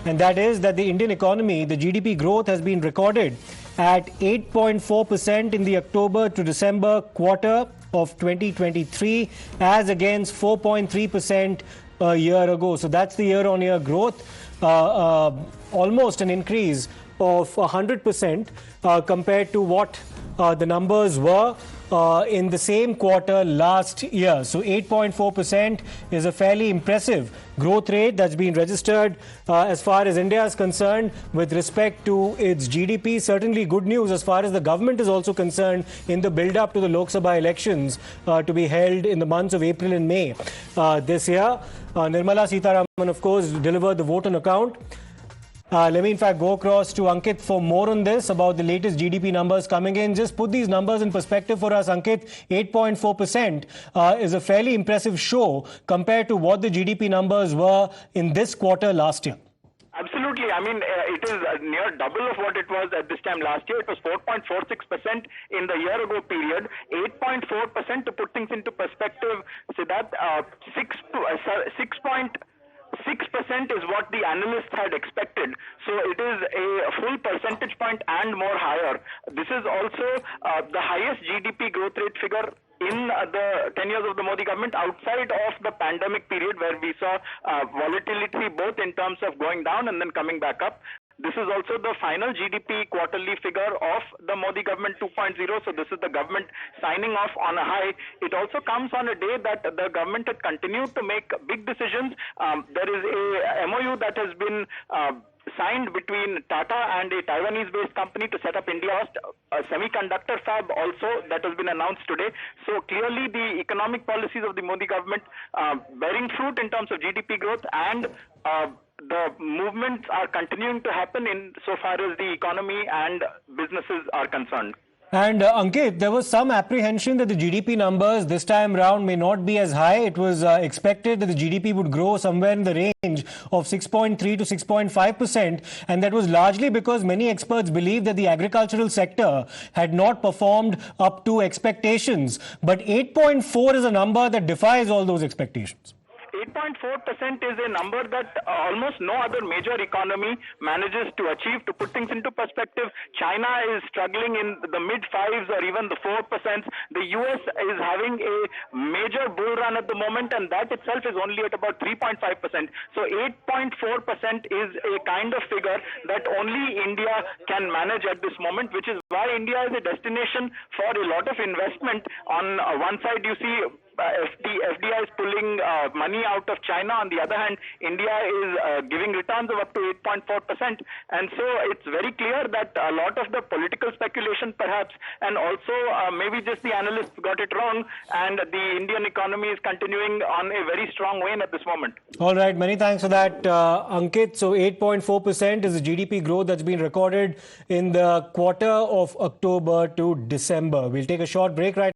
and that is that the Indian economy, the GDP growth has been recorded at 8.4% in the October to December quarter of 2023 as against 4.3% a year ago. So that's the year-on-year growth, almost an increase of 100% compared to what the numbers were in the same quarter last year. So 8.4% is a fairly impressive growth rate that's been registered as far as India is concerned with respect to its GDP. Certainly good news as far as the government is also concerned in the build-up to the Lok Sabha elections to be held in the months of April and May this year. Nirmala Sitharaman, of course, delivered the vote on account. Let me in fact go across to Ankit for more on this about the latest GDP numbers coming in. Just put these numbers in perspective for us, Ankit. 8.4% is a fairly impressive show compared to what the GDP numbers were in this quarter last year. Absolutely. I mean, it is near double of what it was at this time last year. It was 4.46% in the year ago period. 8.4% to put things into perspective, Siddharth, 6.6% is what the analysts had expected. So it is a full percentage point and more higher. This is also the highest GDP growth rate figure in the 10 years of the Modi government outside of the pandemic period where we saw volatility both in terms of going down and then coming back up. This is also the final GDP quarterly figure of the Modi government 2.0. So this is the government signing off on a high. It also comes on a day that the government had continued to make big decisions. There is a MOU that has been signed between Tata and a Taiwanese-based company to set up India's semiconductor fab also that has been announced today. So clearly the economic policies of the Modi government bearing fruit in terms of GDP growth, and the movements are continuing to happen in so far as the economy and businesses are concerned. And Ankit, there was some apprehension that the GDP numbers this time round may not be as high. It was expected that the GDP would grow somewhere in the range of 6.3 to 6.5%. And that was largely because many experts believe that the agricultural sector had not performed up to expectations. But 8.4 is a number that defies all those expectations. 8.4% is a number that almost no other major economy manages to achieve. To put things into perspective, China is struggling in the mid-5s or even the 4%. The US is having a major bull run at the moment, and that itself is only at about 3.5%. So 8.4% is a kind of figure that only India can manage at this moment, which is why India is a destination for a lot of investment. On one side, you see FDI is pulling money out of China. On the other hand, India is giving returns of up to 8.4%. And so it's very clear that a lot of the political speculation perhaps, and also maybe just the analysts got it wrong, and the Indian economy is continuing on a very strong wane at this moment. All right. Many thanks for that, Ankit. So 8.4% is the GDP growth that's been recorded in the quarter of October to December. We'll take a short break right